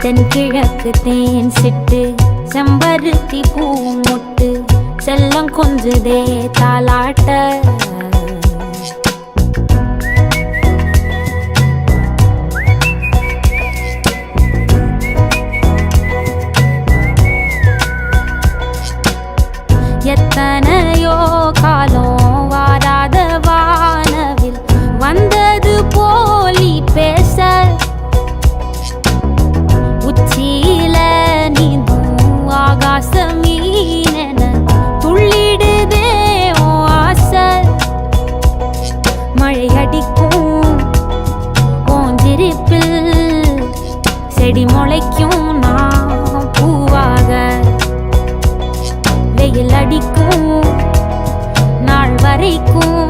தென்கிழக்கு தேன் சிட்டு செம்பருத்தி பூ முட்டு செல்லம் கொஞ்சுதே தாலாட்ட எத்தனையோ காலம் வாராத வானவில் வந்தது போலி பேச உச்சியில நீந்தும் ஆகாச மீனென துள்ளிடுதே உன் ஆசை மழை அடிக்கும் உன் சிரிப்பில் செடி முளைக்கும் நான் பூவாக வெயில் அடிக்கும் நாள் வரைக்கும்